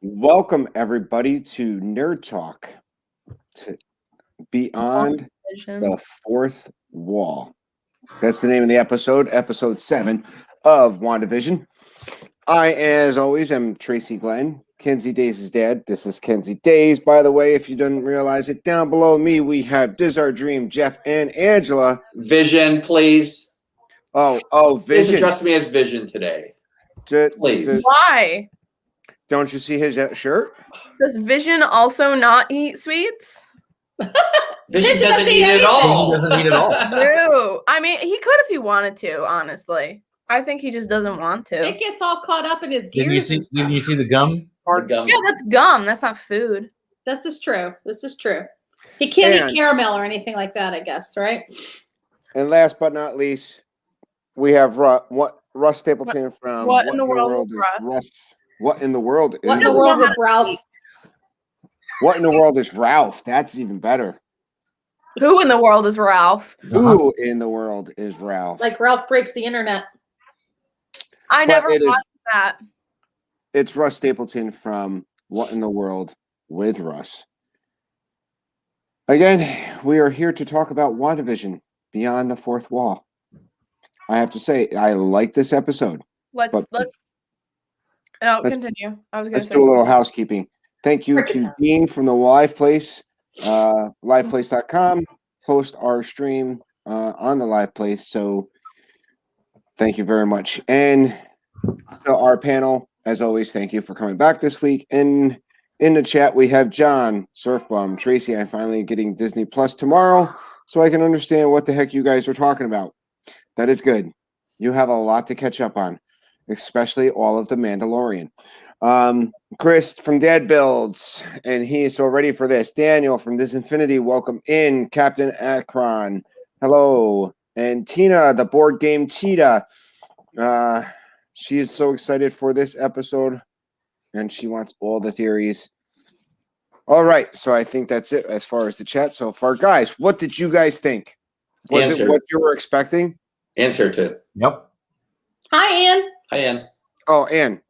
Welcome, everybody, to Nerd Talk, to Beyond the Fourth Wall. That's the name of the episode 7 of WandaVision. I, as always, am Tracy Glen, Kenzie Days' dad. This is Kenzie Days, by the way, if you didn't realize it. Down below me, we have Diz Our Dream, Jeff, and Angela. Vision, please. Oh, Vision. Please address me as Vision today. Please. Why? Don't you see his shirt? Does Vision also not eat sweets? Vision doesn't eat at all. He doesn't eat at all. True. I mean, he could if he wanted to, honestly. I think he just doesn't want to. It gets all caught up in his Did gears. you see the gum part? The gum. Yeah, that's gum. That's not food. This is true. This is true. He can't And- eat caramel or anything like that, I guess, right? And last but not least, we have Russ Stapleton from What in the World is with Russ? What in the world is What in the world with Ralph? What in the world is Ralph? That's even better. Who in the world is Ralph? Who in the world is Ralph? Like Ralph breaks the internet. I But never it is- watched that. It's Russ Stapleton from What in the World with Russ. Again, we are here to talk about WandaVision, Beyond the Fourth Wall. I have to say, I like this episode. Let's let's- continue. I was gonna Let's say do a little housekeeping. Thank you to Dean from the Live Place, liveplace.com. Post our stream on the Live Place. So thank you very much. And to our panel, as always, thank you for coming back this week. And in the chat, we have John, Surfbum, Tracy. I'm finally getting Disney Plus tomorrow so I can understand what the heck you guys are talking about. That is good. You have a lot to catch up on, especially all of the Mandalorian. Chris from Dad Builds, and he is so ready for this. Daniel from Disinfinity, welcome in. Captain Akron, hello. And Tina, the board game cheetah. She is so excited for this episode, and she wants all the theories. All right, so I think that's it as far as the chat so far. Guys, what did you guys think? Was it what you were expecting? Answer to. Yep. Hi, Ann. Hi, Ann. Oh, Ann,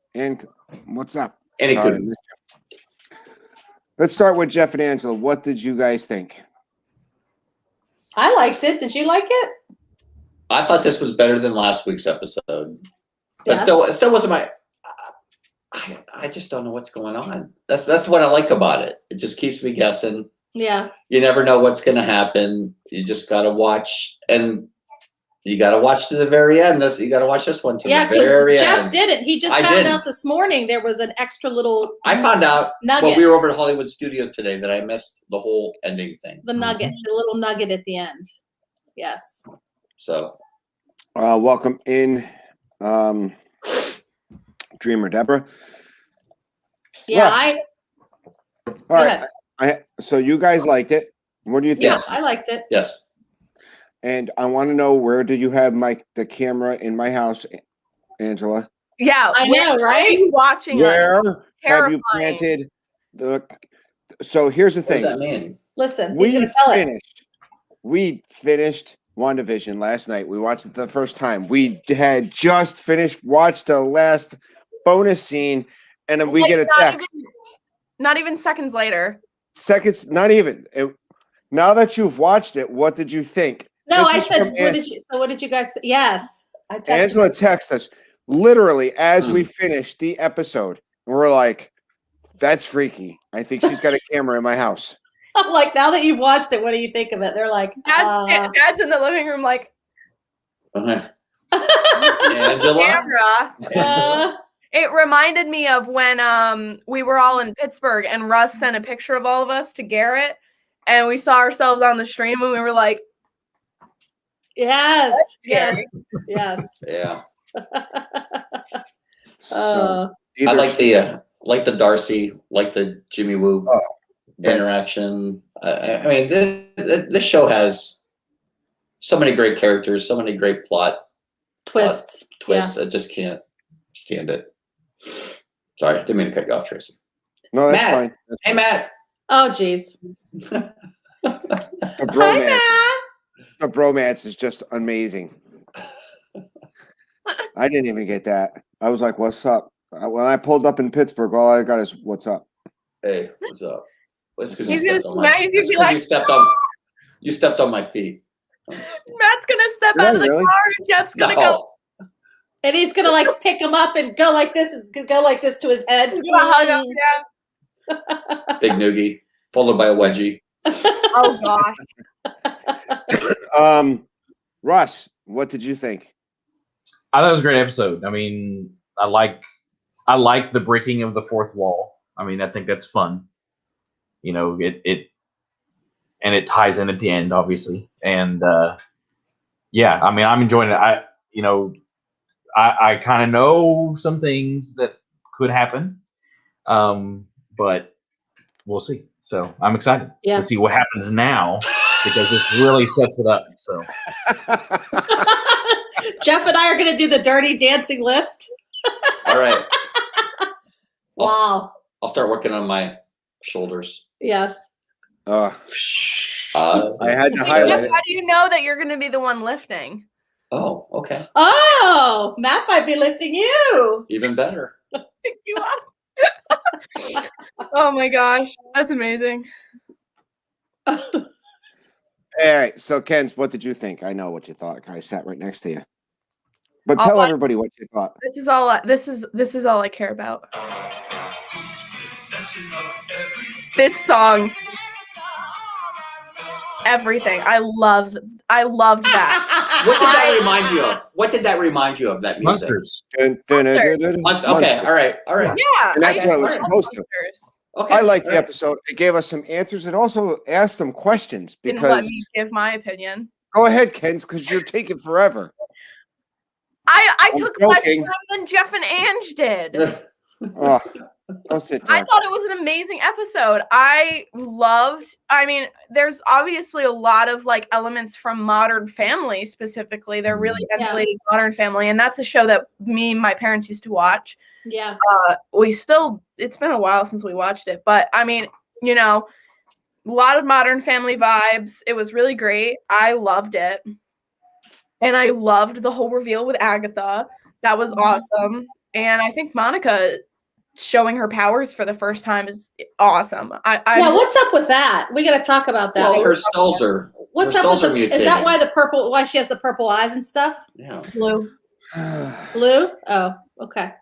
what's up? Annie Sorry, I couldn't. missed you. Let's start with Jeff and Angela. What did you guys think? I liked it. Did you like it? I thought this was better than last week's episode. But Yeah. it still wasn't my... I just don't know what's going on. That's what I like about it. It just keeps me guessing. Yeah. You never know what's going to happen. You just got to watch. And you got to watch to the very end. You got to watch this one to Yeah, the because very Jeff end. didn't. He just I found didn't. out this morning there was an extra little I found out nugget. when we were over at Hollywood Studios today that I missed the whole ending thing. The nugget, the little nugget at the end. Yes. So Welcome in, Dreamer Deborah. Yeah, Russ. All right. So you guys liked it. What do you think? Yes. I liked it. yes. And I want to know, where do you have the camera in my house, Angela? Yeah, I where know, are right? you watching us? Where have you Terrifying. planted the? So here's the What does thing. that mean? Listen, he's gonna tell it. We finished WandaVision last night. We watched it the first time. We had just watched the last bonus scene, and then we Like, get a text. Not even seconds later. Seconds, not even. Now that you've watched it, what did you think? No, This I is said, from what did you guys Yes. I texted Angela texted us literally as we finished the episode. We're like, that's freaky. I think she's got a camera in my house. I'm like, now that you've watched it, what do you think of it? They're like, Dad's in the living room like, Angela? camera. It reminded me of when we were all in Pittsburgh and Russ sent a picture of all of us to Garrett, and we saw ourselves on the stream and we were like, yes, yes, scary. yes. Yeah. So I like the Darcy, like the Jimmy Woo interaction. I mean, this show has so many great characters, so many great plot Twists. I just can't stand it. Sorry, didn't mean to cut you off, Tracy. No, that's Matt. fine. Hey, Matt. Oh, geez. The Hi, bromance, Matt. the bromance is just amazing. I didn't even get that. I was like, "What's up?" when I pulled up in Pittsburgh, all I got is "What's up?" Hey, what's up? It's because He's you gonna stepped on my. he's gonna It's be 'cause like, you stepped on my feet. Matt's gonna step Did out I of the really? car and Jeff's gonna go. And he's gonna like pick him up and go like this to his head. He's gonna hug him. Yeah. Big noogie, followed by a wedgie. Oh gosh. Russ, what did you think? I thought it was a great episode. I mean, I like the breaking of the fourth wall. I mean, I think that's fun. You know, it ties in at the end, obviously, and yeah, I mean, I'm enjoying it. I kind of know some things that could happen, but we'll see. So I'm excited to see what happens now because this really sets it up. So Jeff and I are going to do the dirty dancing lift. All right. Wow. I'll start working on my shoulders. Yes. I had to Jeff, highlight it. how do you know that you're gonna be the one lifting? Oh, okay. Oh, Matt might be lifting you. Even better. Pick you up. Oh my gosh, that's amazing. All right, so Kenz, what did you think? I know what you thought. I sat right next to you, but tell everybody what you thought. This is all. This is all I care about. This song. Everything. I loved that. What did that remind you of? What did that remind you of? That music. Monsters. Okay. All right. Yeah, And that's what it was supposed to. Okay. I liked the episode. It gave us some answers. It also asked them questions Didn't let because. me give my opinion. Go ahead, Kenz, because you're taking forever. I I'm took less joking. time than Jeff and Ange did. Oh, don't sit there. I thought it was an amazing episode. I mean, there's obviously a lot of like elements from Modern Family specifically. They're really emulating Modern Family, and that's a show that me and my parents used to watch. Yeah. It's been a while since we watched it, but I mean, you know, a lot of Modern Family vibes. It was really great. I loved it. And I loved the whole reveal with Agatha. That was awesome. And I think Monica showing her powers for the first time is awesome. What's up with that? We got to talk about that. Well, her cells are. What's her up with cells are the? mutating. Is that why she has the purple eyes and stuff? Yeah. Blue. Blue. Oh, okay.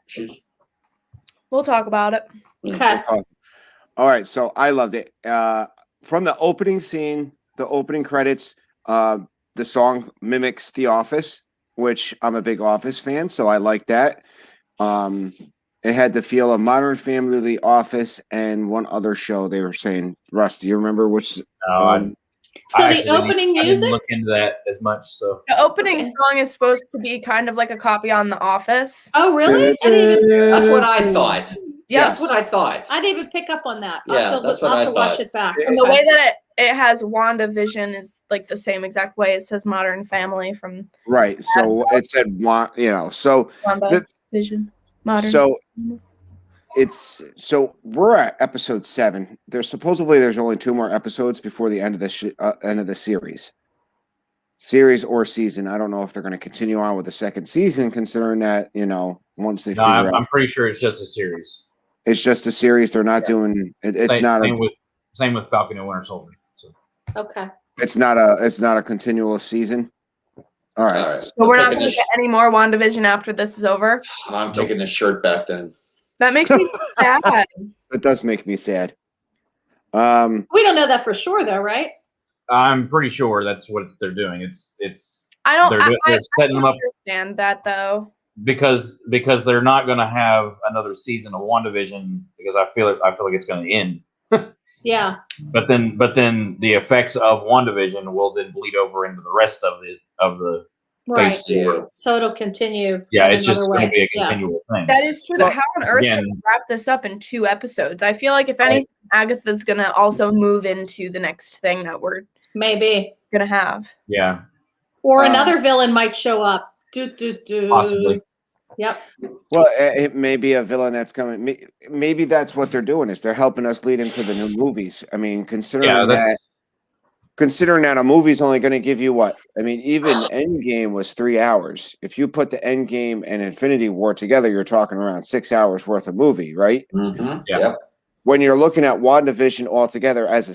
We'll talk about it. Okay. All right, so I loved it. From the opening scene, the opening credits, the song mimics The Office, which I'm a big Office fan, so I like that. It had the feel of Modern Family, The Office, and one other show they were saying. Russ, do you remember which? So the opening music? I didn't look into that as much. So the opening song is supposed to be kind of like a copy on The Office. Oh, really? That's what I thought. Yeah, That's what I thought. I didn't even pick up on that. Yeah, that's what I I'll have to watch thought. it back. And the way that it has WandaVision is like the same exact way it says Modern Family from Right. So it said, so WandaVision. Modern. So we're at episode 7. There's only 2 more episodes before the end of the end of the series or season. I don't know if they're going to continue on with the second season, considering that once they figure out. I'm pretty sure it's just a series. It's just a series. They're not doing it. It's same with Falcon and Winter Soldier. So. Okay. It's not a continual season. All right. So we're not going to get any more WandaVision after this is over. I'm taking this shirt back then. That makes me so sad. That does make me sad. We don't know that for sure, though, right? I'm pretty sure that's what they're doing. It's. They're setting them up. Understand that though. Because they're not going to have another season of WandaVision because I feel like it's going to end. Yeah. But then the effects of WandaVision will then bleed over into the rest of the right. phase 4. So it'll continue. Yeah, it's just going to be a continual thing. That is true. How on earth can we wrap this up in 2 episodes? I feel like if anything, Agatha's going to also move into the next thing that we're maybe going to have. Yeah. Or another villain might show up. Possibly. Yep. Well, it may be a villain that's coming. Maybe that's what they're doing is they're helping us lead into the new movies. I mean, considering that considering that a movie's only going to give you what? I mean, even Endgame was 3 hours. If you put the Endgame and Infinity War together, you're talking around 6 hours worth of movie, right? Mm-hmm. Yeah. Yep. When you're looking at WandaVision altogether as a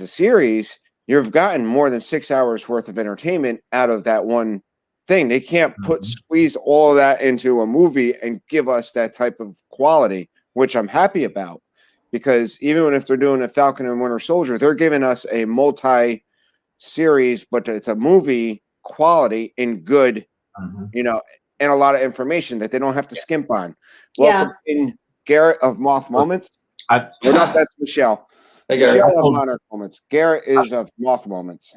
series, you've gotten more than 6 hours worth of entertainment out of that one thing. They can't squeeze all of that into a movie and give us that type of quality, which I'm happy about. Because even if they're doing a Falcon and Winter Soldier, they're giving us a multi-series, but it's a movie quality in good, and a lot of information that they don't have to skimp on. Welcome in Garrett of Moth Moments. That's Michelle. Hey, Michelle Gary. of Monarch Moments. Garrett is of Moth Moments.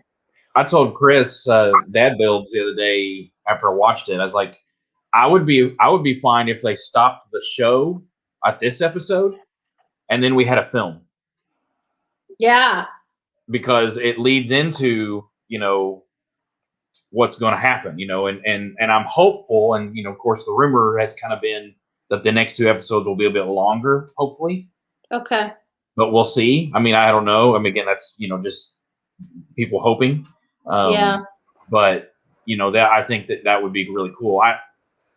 I told Chris, Dad Builds, the other day after I watched it, I was like, I would be fine if they stopped the show at this episode, and then we had a film. Yeah. Because it leads into, what's going to happen, and I'm hopeful. And, of course, the rumor has kind of been that the next 2 episodes will be a bit longer, hopefully. Okay. But we'll see. I mean, I don't know. I mean, again, that's, just people hoping. Yeah. But, that I think that would be really cool.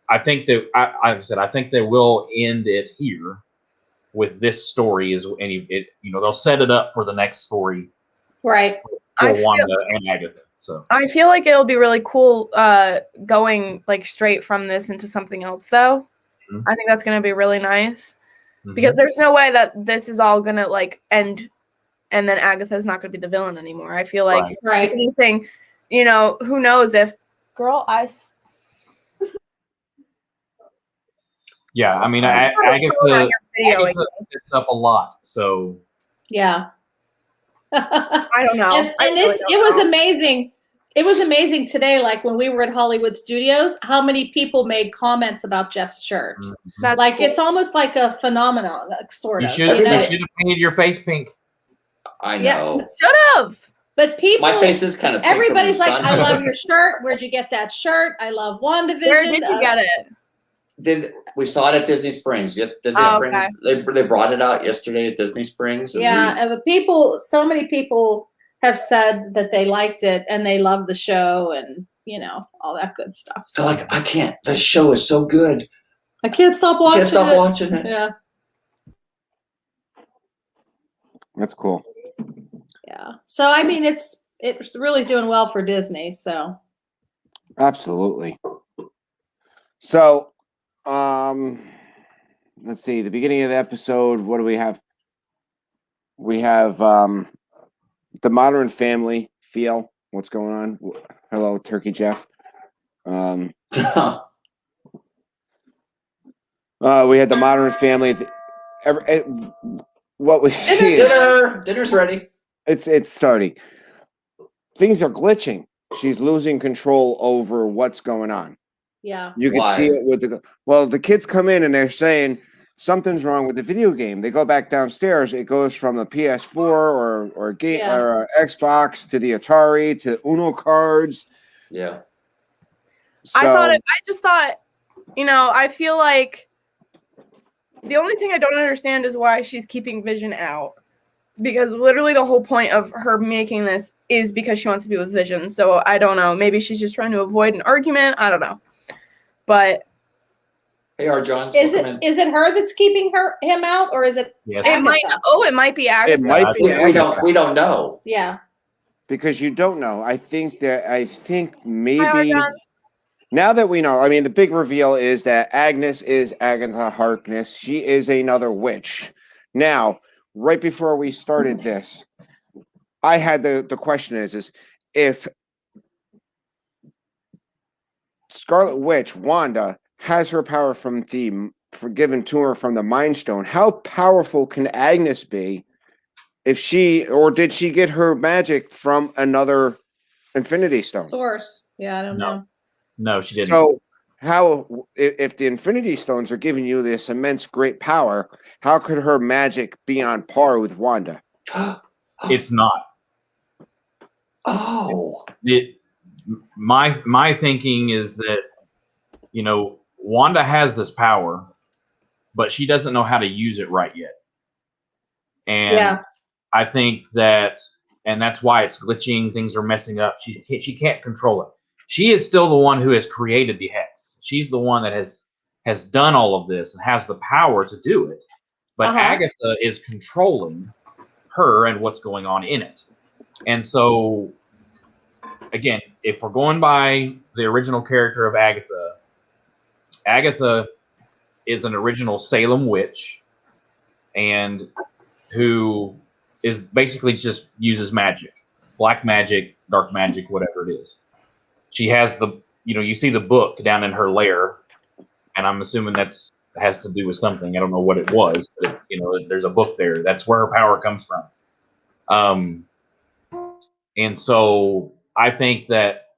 I think that, like I said, I think they will end it here with this story they'll set it up for the next story. Right. For Wanda and Agatha. So I feel like it'll be really cool going like straight from this into something else though. I think that's going to be really nice because there's no way that this is all going to like end and then Agatha's not going to be the villain anymore. I feel like right. anything, who knows if yeah, I mean, Agatha sets up a lot, so yeah. I don't know. And it was amazing. It was amazing today, like when we were at Hollywood Studios, how many people made comments about Jeff's shirt. That's like cool. It's almost like a phenomenon, like, sort of. You should have painted your face pink. I know. Yeah. Should have. But people, my face is kind of pink. Everybody's like, I love your shirt. Where'd you get that shirt? I love WandaVision. Where did you get it? We saw it at Disney Springs. Yes, Disney Springs. Okay. They brought it out yesterday at Disney Springs. And so many people have said that they liked it and they love the show and all that good stuff. So like, I can't. The show is so good. I can't stop watching it. Yeah. That's cool. Yeah. So I mean, it's really doing well for Disney. So. Absolutely. So. Let's see, the beginning of the episode, what do we have? We have the Modern Family feel. What's going on? Hello, Turkey Jeff. We had the Modern Family. What we see dinner's ready. It's starting. Things are glitching. She's losing control over what's going on. Yeah. You can see it with the kids come in and they're saying something's wrong with the video game. They go back downstairs. It goes from the PS4 or Xbox to the Atari to Uno cards. Yeah. So, I just thought, I feel like the only thing I don't understand is why she's keeping Vision out. Because literally the whole point of her making this is because she wants to be with Vision. So I don't know. Maybe she's just trying to avoid an argument. I don't know. But hey, our John, is it her that's keeping him out, or is it? Yes. It might be Agatha. It might be. We don't know. Yeah. Because you don't know. I think maybe now that we know. I mean, the big reveal is that Agnes is Agatha Harkness. She is another witch. Now, right before we started this, I had the question is if Scarlet Witch, Wanda, has her power given to her from the Mind Stone, how powerful can Agnes be did she get her magic from another Infinity Stone? Source. Yeah, I don't know. No, she didn't. So if the Infinity Stones are giving you this immense great power, how could her magic be on par with Wanda? It's not. Oh. My thinking is that, Wanda has this power, but she doesn't know how to use it right yet. And I think that and that's why it's glitching. Things are messing up. She can't control it. She is still the one who has created the hex. She's the one that has done all of this and has the power to do it. But Agatha is controlling her and what's going on in it. And so, again, if we're going by the original character of Agatha, Agatha is an original Salem witch, and who is basically just uses magic, black magic, dark magic, whatever it is. She has you see the book down in her lair, and I'm assuming has to do with something. I don't know what it was, but it's, there's a book there. That's where her power comes from. And so I think that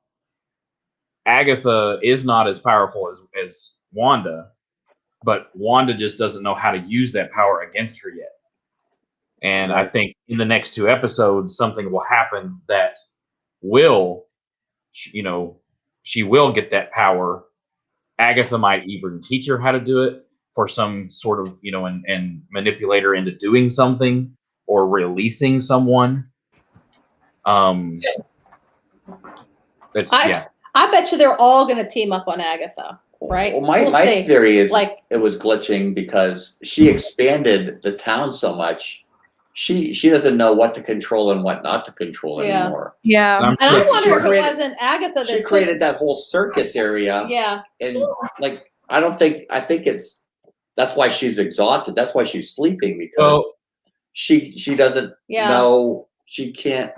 Agatha is not as powerful as Wanda, but Wanda just doesn't know how to use that power against her yet. And I think in the next 2 episodes, something will happen that will, she will get that power. Agatha might even teach her how to do it for some sort of, and manipulate her into doing something or releasing someone. I bet you they're all going to team up on Agatha, right? Well, my theory is it was glitching because she expanded the town so much. She doesn't know what to control and what not to control anymore. Yeah. And I wonder if it wasn't Agatha that she created that whole circus area. Yeah. And I think that's why she's exhausted. That's why she's sleeping, because she doesn't know, she can't,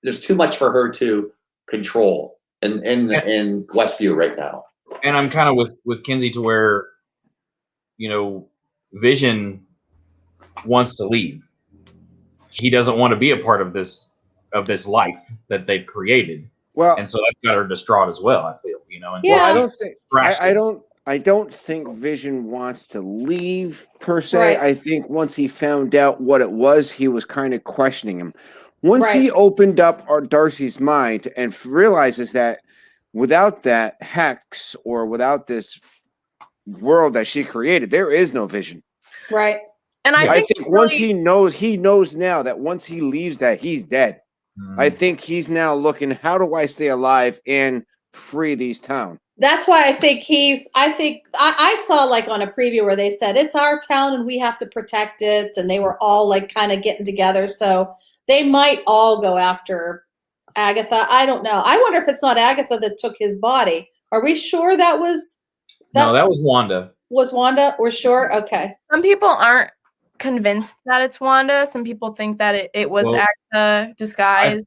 there's too much for her to control in Westview right now. And I'm kind of with Kenzie to where, Vision wants to leave. He doesn't want to be a part of this life that they've created. Well, and so that's got her distraught as well, I feel, And well, I don't think Vision wants to leave per se. Right. I think once he found out what it was, he was kind of questioning him. Once he opened up Darcy's mind and realizes that without that hex or without this world that she created, there is no Vision. Right. And I think once he knows now that once he leaves that he's dead. I think he's now looking, how do I stay alive and free these town? That's why I think I saw on a preview where they said it's our town and we have to protect it, and they were all kind of getting together. So they might all go after Agatha. I don't know. I wonder if it's not Agatha that took his body. Are we sure that was? No, that was Wanda. Was Wanda? We're sure? Okay. Some people aren't convinced that it's Wanda. Some people think that it was Agatha disguised.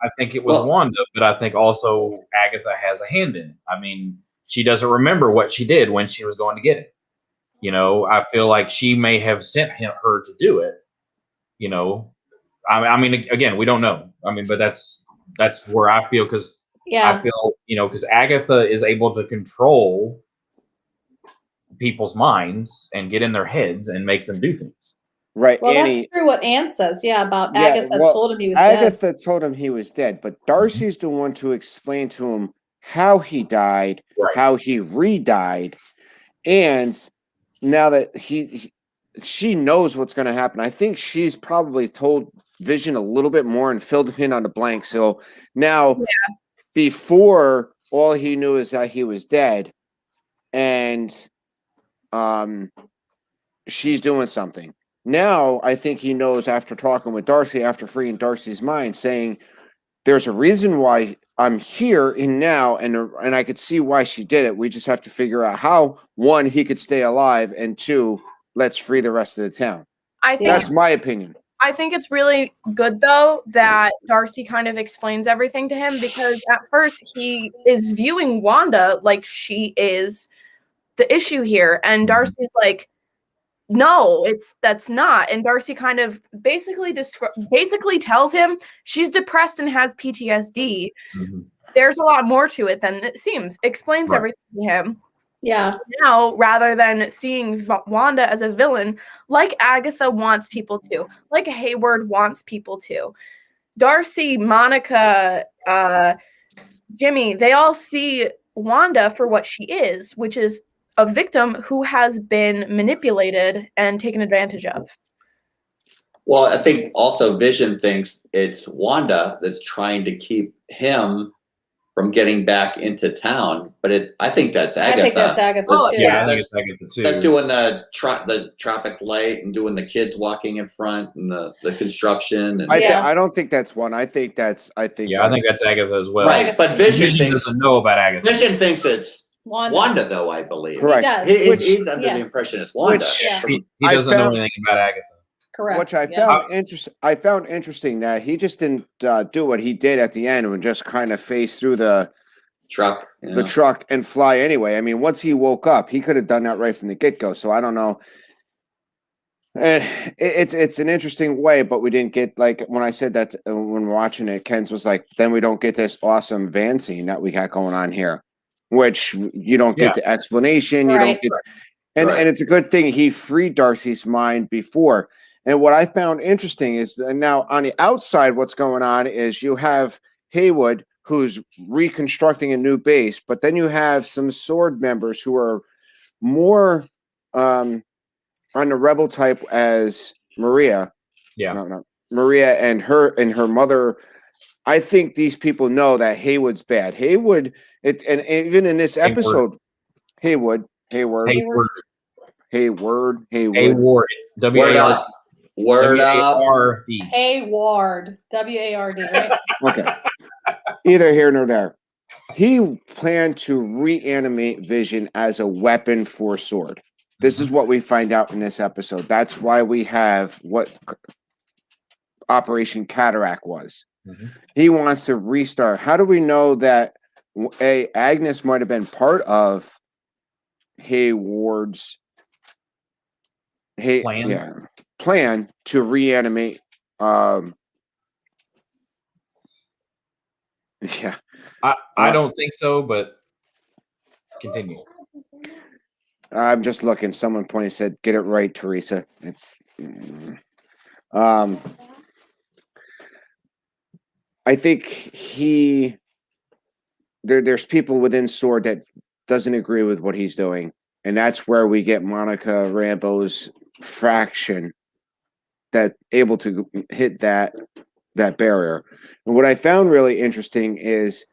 I think it was Wanda, but I think also Agatha has a hand in it. I mean, she doesn't remember what she did when she was going to get it. I feel like she may have sent her to do it. I mean, again, we don't know. I mean, but that's where I feel, because I feel, because Agatha is able to control people's minds and get in their heads and make them do things. Right. Well, that's true what Anne says. Yeah, about Agatha told him he was dead. Agatha told him he was dead, but Darcy's the one to explain to him how he died, how he re-died, and now that she knows what's going to happen. I think she's probably told Vision a little bit more and filled him in on the blank. So now, before, all he knew is that he was dead, and she's doing something. Now, I think he knows after talking with Darcy, after freeing Darcy's mind, saying, there's a reason why I'm here and now, and I could see why she did it. We just have to figure out how, 1, he could stay alive, and 2, let's free the rest of the town. That's my opinion. I think it's really good, though, that Darcy kind of explains everything to him, because at first he is viewing Wanda like she is the issue here. And Darcy's like, no, that's not. And Darcy kind of basically tells him she's depressed and has PTSD. There's a lot more to it than it seems. Explains everything to him. Yeah. Now, rather than seeing Wanda as a villain, like Agatha wants people to, like Hayward wants people to, Darcy, Monica, Jimmy, they all see Wanda for what she is, which is a victim who has been manipulated and taken advantage of. Well, I think also Vision thinks it's Wanda that's trying to keep him from getting back into town, but I think that's Agatha. I think that's Agatha Oh, too. Yeah, I think it's Agatha too. That's doing the traffic light and doing the kids walking in front and the construction. And I don't think that's one. I think that's I think that's Agatha as well. right, but Vision doesn't know about Agatha. Vision thinks it's Wanda. Wanda, though, I believe. Correct. He does. He's under the yes. impression it's Wanda. Yeah. He doesn't know anything about Agatha. Correct. Which I found interesting that he just didn't do what he did at the end and just kind of phase through the Truck. truck and fly anyway. I mean, once he woke up, he could have done that right from the get-go. So I don't know. It's an interesting way, but we didn't get, like, when I said that when watching it, Ken's was like, then we don't get this awesome van scene that we got going on here, which you don't get the explanation. You don't get, and it's a good thing he freed Darcy's mind before. And what I found interesting is now on the outside, what's going on is you have Haywood, who's reconstructing a new base, but then you have some sword members who are more on the rebel type as Maria. Yeah. No. Maria and her mother. I think these people know that Haywood's bad. Haywood, and even in this episode, Hayward. Hayward. It's W-A-R-D. Hayward. W-A-R-D, right? Okay. Either here nor there. He planned to reanimate Vision as a weapon for sword. This is what we find out in this episode. That's why we have what Operation Cataract was. Mm-hmm. He wants to restart. How do we know that Agnes might have been part of Hayward's plan to reanimate? I don't think so, but continue. I'm just looking. Someone said, "Get it right, Teresa." It's. I think there's people within Sword that doesn't agree with what he's doing, and that's where we get Monica Rambeau's fraction that able to hit that barrier. And what I found really interesting is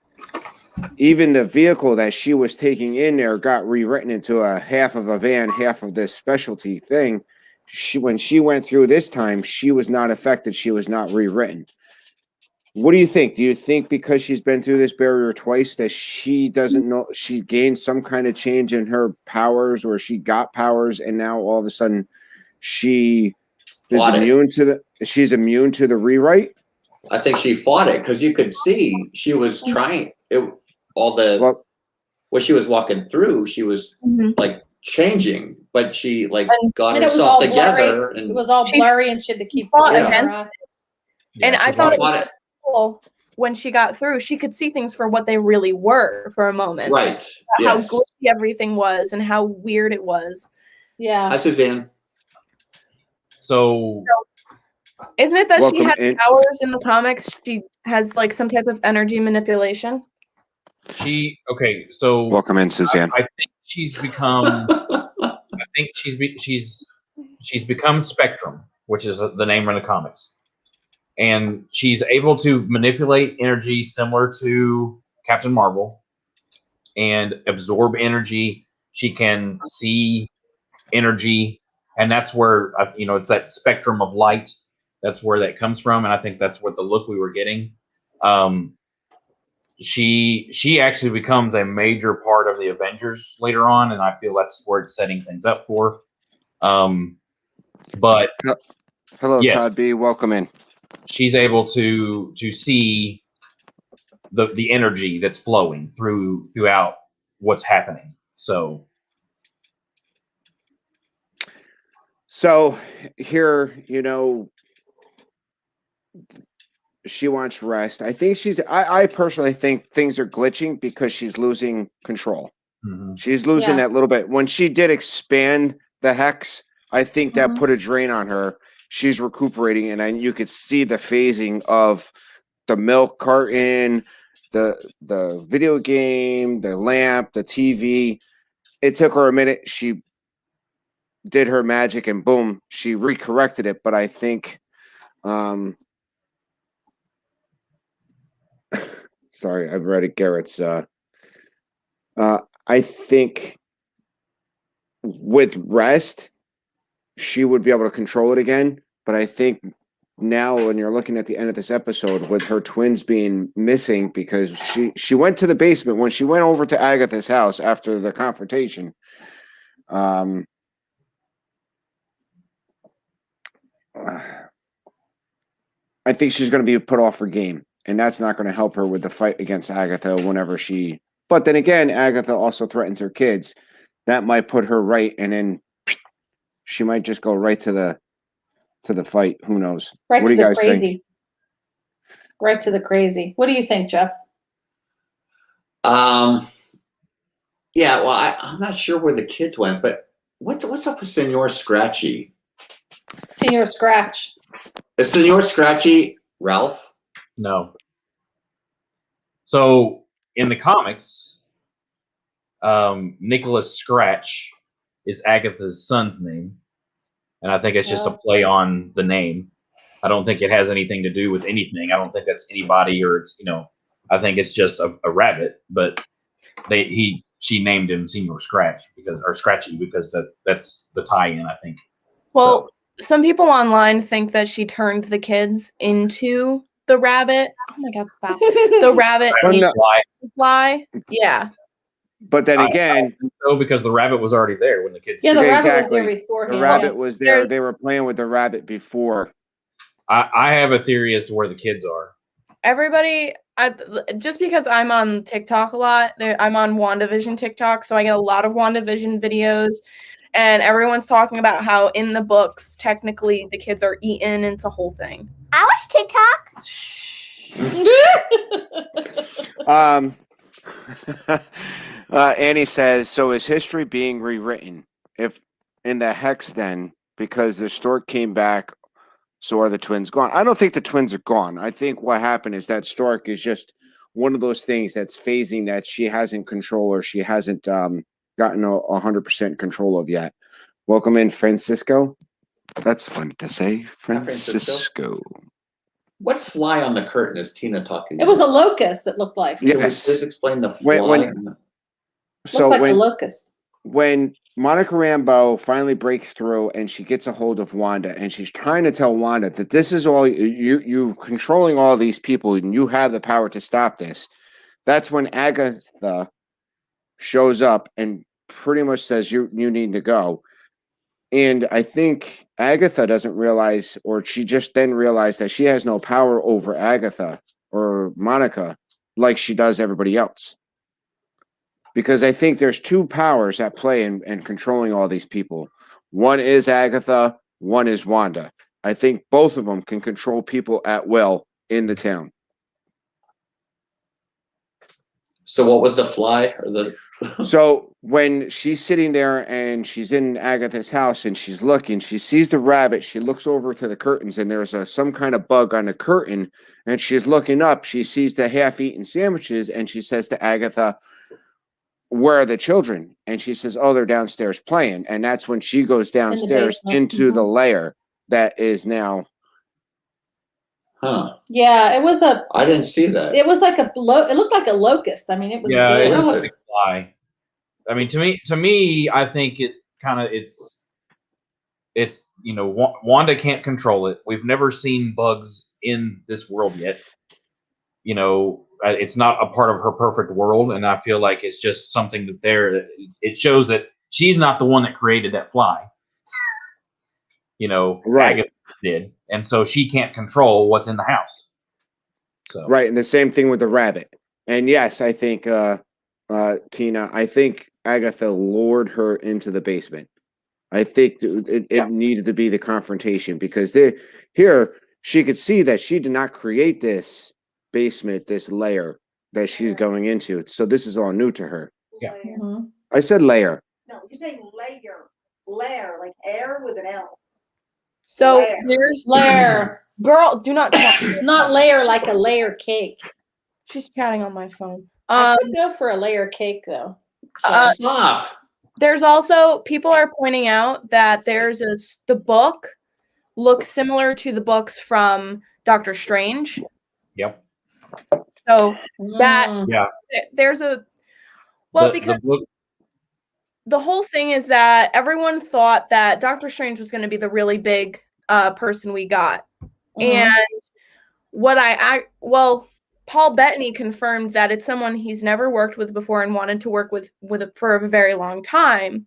even the vehicle that she was taking in there got rewritten into a half of a van, half of this specialty thing. When she went through this time, she was not affected. She was not rewritten. What do you think? Do you think because she's been through this barrier twice that she doesn't know, she gained some kind of change in her powers, or she got powers and now all of a sudden she is immune to the rewrite? I think she fought it because you could see she was trying what she was walking through, she was like changing, but she got herself together. And it was all blurry and shit to keep against it. And I thought it was cool when she got through, she could see things for what they really were for a moment. Right. How glitchy everything was and how weird it was. Yeah. Hi, Suzanne. So isn't it that she had powers in the comics? She has like some type of energy manipulation. So welcome in, Suzanne. I think she's become. I think she's become Spectrum, which is the name in the comics, and she's able to manipulate energy similar to Captain Marvel, and absorb energy. She can see energy, and that's where it's that spectrum of light. That's where that comes from, and I think that's what the look we were getting. She actually becomes a major part of the Avengers later on, and I feel that's where it's setting things up for. But hello, yes. Todd B. Welcome in. She's able to see the energy that's flowing throughout what's happening. So here, she wants rest. I think I personally think things are glitching because she's losing control. Mm-hmm. She's losing that little bit. When she did expand the hex, I think that put a drain on her. She's recuperating, and you could see the phasing of the milk carton, the video game, the lamp, the TV. It took her a minute. She did her magic, and boom, she recorrected it. But I think Sorry, I've read it. Garrett's. I think with rest, she would be able to control it again. But I think now, when you're looking at the end of this episode, with her twins being missing because she went to the basement when she went over to Agatha's house after the confrontation. I think she's going to be put off her game, and that's not going to help her with the fight against Agatha whenever she. But then again, Agatha also threatens her kids. That might put her right, and then she might just go right to the fight. Who knows? Right What to do you the guys crazy. think? Right to the crazy. What do you think, Jeff? Yeah, well, I'm not sure where the kids went, but what's up with Senor Scratchy? Senior Scratch. Is Senor Scratchy Ralph? No. So in the comics, Nicholas Scratch is Agatha's son's name, and I think it's just a play on the name. I don't think it has anything to do with anything. I don't think that's anybody, or it's I think it's just a rabbit. But she named him Senior Scratch Scratchy because that's the tie-in, I think. Well, some people online think that she turned the kids into the rabbit. Oh my God, stop. The rabbit fly. Yeah. But then again, because the rabbit was already there when the kids. Yeah, the rabbit was exactly. there before. The rabbit was there. They were playing with the rabbit before. I have a theory as to where the kids are. Everybody, just because I'm on TikTok a lot, I'm on WandaVision TikTok, so I get a lot of WandaVision videos, and everyone's talking about how in the books, technically, the kids are eaten. It's a whole thing. I watch TikTok. Annie says, so is history being rewritten? If in the hex then, because the stork came back, so are the twins gone? I don't think the twins are gone. I think what happened is that stork is just one of those things that's phasing that she hasn't control or she hasn't gotten 100% control of yet. Welcome in, Francisco. That's fun to say, Francisco. What fly on the curtain is Tina talking about? It was a locust that looked like. Yes. Can we please explain the fly? Looked like a locust. When Monica Rambeau finally breaks through and she gets a hold of Wanda and she's trying to tell Wanda that this is all you controlling all these people and you have the power to stop this. That's when Agatha shows up and pretty much says you need to go. And I think Agatha doesn't realize, or she just then realized that she has no power over Agatha or Monica like she does everybody else. Because I think there's two powers at play in controlling all these people. One is Agatha, one is Wanda. I think both of them can control people at will in the town. So what was the fly? So when she's sitting there and she's in Agatha's house and she's looking, she sees the rabbit. She looks over to the curtains and there's some kind of bug on the curtain. And she's looking up. She sees the half-eaten sandwiches and she says to Agatha, where are the children? And she says, oh, they're downstairs playing. And that's when she goes downstairs into the lair that is now. Huh. Yeah, it was I didn't see that. It was like it looked like a locust. I mean, it was. Yeah, big. it was a big fly. I mean, to me, I think it kind of it's Wanda can't control it. We've never seen bugs in this world yet. It's not a part of her perfect world, and I feel like it's just something that it shows that she's not the one that created that fly. Right. Agatha did, and so she can't control what's in the house. So right, and the same thing with the rabbit. And yes, I think Tina, I think Agatha lured her into the basement. I think it needed to be the confrontation because here she could see that she did not create this basement, this layer that she's going into. So this is all new to her. Yeah. Mhm. I said layer. No, you're saying layer. Layer, like air with an L. So Layer. there's Layer, girl, do not talk. not layer like a layer cake. She's chatting on my phone. I could go for a layer cake though. Stop. There's also people are pointing out that there's the book look similar to the books from Doctor Strange. Yep. So that Mm. there's a well because the book, the whole thing is that everyone thought that Doctor Strange was going to be the really big person we got. Mhm. And Paul Bettany confirmed that it's someone he's never worked with before and wanted to work with for a very long time.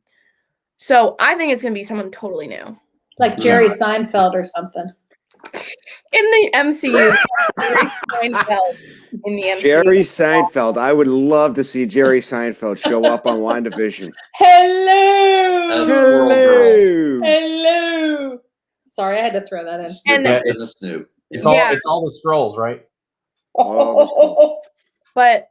So I think it's going to be someone totally new. Like Jerry Seinfeld or something. In the MCU, Jerry Seinfeld in the MCU. Jerry Seinfeld. I would love to see Jerry Seinfeld show up on WandaVision. Hello. Squirrel Girl. Hello. Sorry, I had to throw that in. Snoop And- is the Snoop. it's all the scrolls, right? But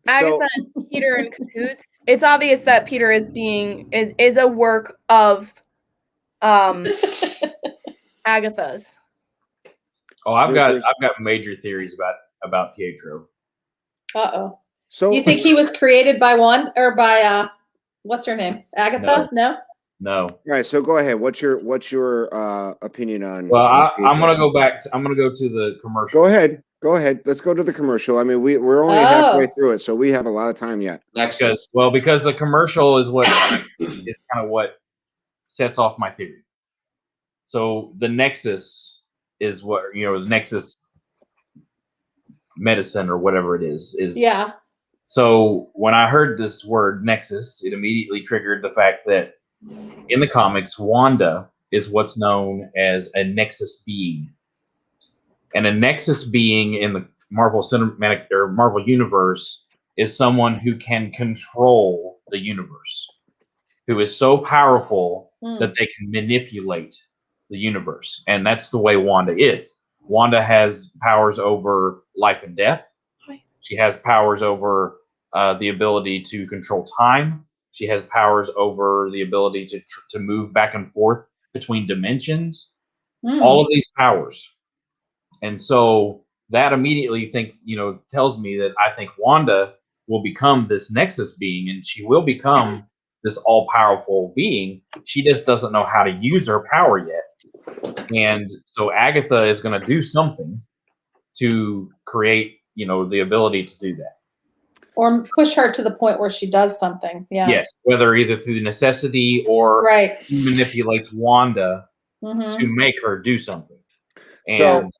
So, Agatha and Peter in cahoots. It's obvious that Peter is a work of Agatha's. Oh, I've got major theories about Pietro. Uh-oh. so You think he was created by what's her name? Agatha? No? No. all right, so go ahead. What's your opinion on? Well, I'm Pietro? gonna go back. I'm gonna go to the commercial. Go ahead. Let's go to the commercial. I mean, we're only halfway through it, so we have a lot of time yet. Nexus. Because the commercial is what is kind of what sets off my theory. So the Nexus is what the Nexus medicine or whatever it is. Yeah. So when I heard this word Nexus, it immediately triggered the fact that in the comics, Wanda is what's known as a Nexus being. And a Nexus being in the Marvel Cinematic or Marvel Universe is someone who can control the universe, who is so powerful that they can manipulate the universe. And that's the way Wanda is. Wanda has powers over life and death. She has powers over the ability to control time. She has powers over the ability to move back and forth between dimensions. All of these powers. And so that immediately tells me that I think Wanda will become this Nexus being, and she will become this all-powerful being. She just doesn't know how to use her power yet. And so Agatha is going to do something to create, the ability to do that. Or push her to the point where she does something. Yeah. Yes, whether either through necessity or Right. he manipulates Wanda to make her do something. And So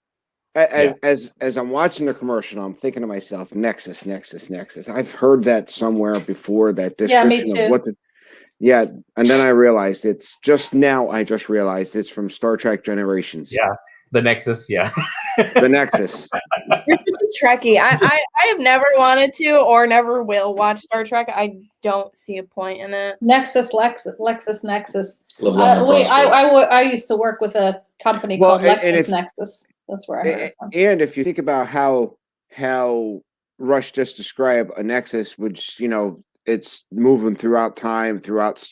as I'm watching the commercial, I'm thinking to myself, Nexus. I've heard that somewhere before, that description me too. of what and then I realized I just realized it's from Star Trek Generations. Yeah, the Nexus, The Nexus. You're such a Trekkie. I have never wanted to or never will watch Star Trek. I don't see a point in it. Nexus, Lexus, Nexus. Live long and prosper. I used to work with a company called Lexus Nexus. That's where I heard it from. And if you think about how Rush just described a Nexus, which it's moving throughout time, throughout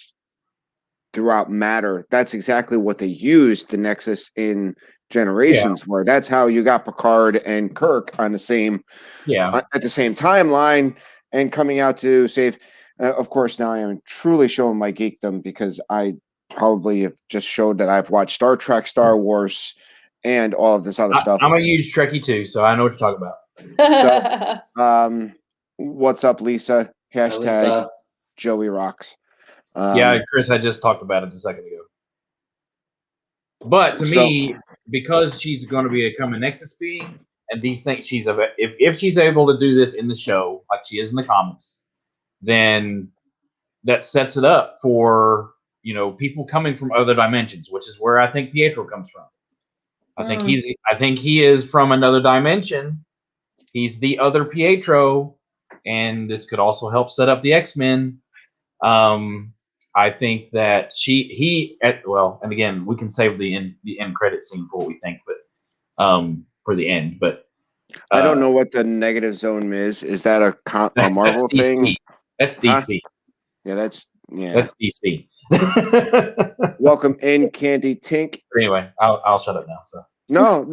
matter. That's exactly what they used the Nexus in Generations, where that's how you got Picard and Kirk on the same at the same timeline and coming out to save. Of course, now I am truly showing my geekdom because I probably have just showed that I've watched Star Trek, Star Wars, and all of this other stuff. I'm a huge Trekkie too, so I know what you're talking about. So, what's up, Lisa? Hashtag Lisa. Joey rocks. Chris, I just talked about it a second ago. But to me, because she's going to become a Nexus being, and these things if she's able to do this in the show like she is in the comics, then that sets it up for people coming from other dimensions, which is where I think Pietro comes from. I think he is from another dimension. He's the other Pietro, and this could also help set up the X-Men. I think that and again, we can save the end credit scene for what we think, but for the end. But I don't know what the negative zone is. Is that a Marvel thing? That's DC. Huh? That's DC. Welcome in, Candy Tink. Anyway, I'll shut up now. So no,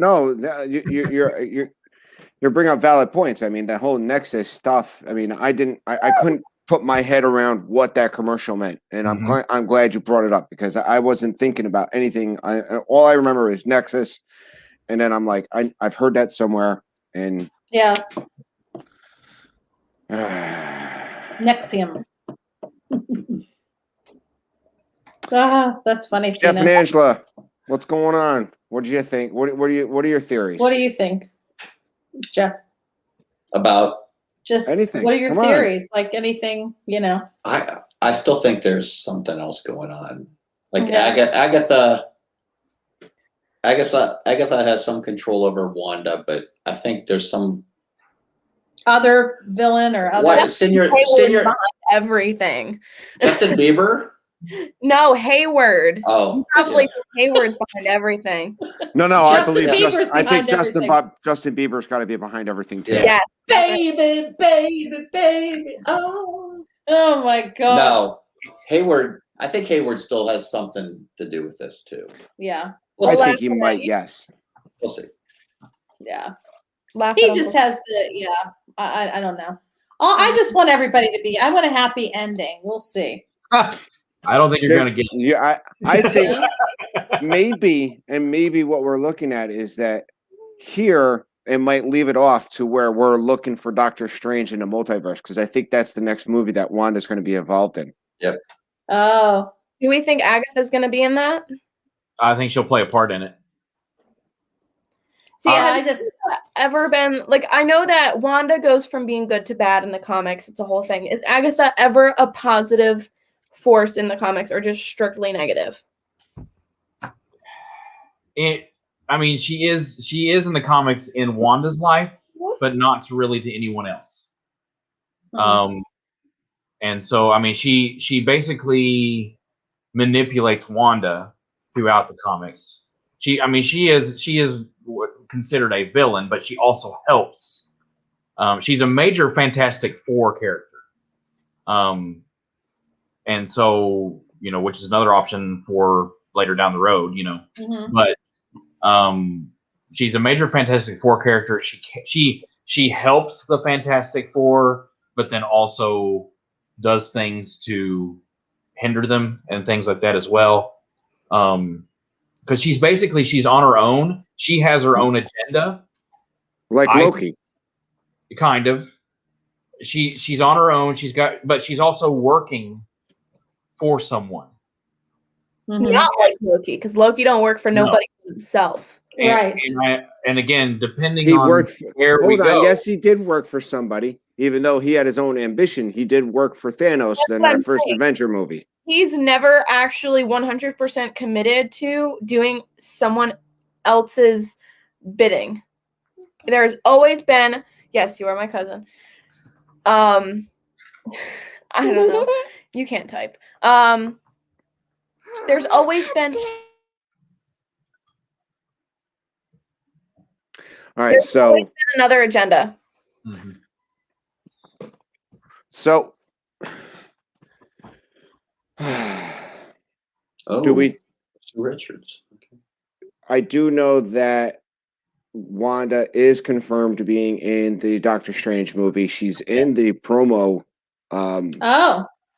you're bringing up valid points. I mean, the whole Nexus stuff. I mean, I couldn't put my head around what that commercial meant, and I'm glad you brought it up because I wasn't thinking about anything. All I remember is Nexus, and then I'm like, I've heard that somewhere, and Yeah. Nexium. That's funny, Jeff Tina. and Angela, what's going on? What do you think? What are your theories? What do you think, Jeff? About Just anything. What are your Come on. theories? Like anything, I still think there's something else going on. Like Okay. Agatha has some control over Wanda, but I think there's some Other villain or other. what senior behind everything. Justin Bieber. No, Hayward. Oh, Probably Hayward's behind everything. No, Justin I believe Bieber's I think behind everything. Justin Bieber's got to be behind everything too. Yeah. Yes. baby, oh. Oh my god. No, Hayward. I think Hayward still has something to do with this too. Yeah. I We'll think see. he might. Yes. We'll see. Yeah. Laugh He at just Uncle- has the I don't know. I just want everybody to be. I want a happy ending. We'll see. I don't think you're going to get it. Yeah, I think maybe what we're looking at is that here it might leave it off to where we're looking for Doctor Strange in the multiverse because I think that's the next movie that Wanda's going to be involved in. Yep. Oh. Do we think Agatha's going to be in that? I think she'll play a part in it. See, I has just ever been like I know that Wanda goes from being good to bad in the comics. It's a whole thing. Is Agatha ever a positive force in the comics or just strictly negative? I mean, she is in the comics in Wanda's life, but not really to anyone else. And so I mean, she basically manipulates Wanda throughout the comics. She is considered a villain, but she also helps. She's a major Fantastic Four character. And so, which is another option for later down the road, but she's a major Fantastic Four character. She helps the Fantastic Four, but then also does things to hinder them and things like that as well. Because she's on her own. She has her own agenda. Like Loki. Kind of. She's on her own. But she's also working for someone. Not like Loki, because Loki don't work for nobody himself. Right. And again, depending He on worked. where we Hold on. go. Yes, he did work for somebody, even though he had his own ambition. He did work for Thanos in our first Avenger movie. He's never actually 100% committed to doing someone else's bidding. There's always been, yes, you are my cousin. I don't know. You can't type. There's always been. All right, so Another agenda. Mhm. So, Oh, do we? Richards? Okay. I do know that Wanda is confirmed to being in the Doctor Strange movie. She's in the promo.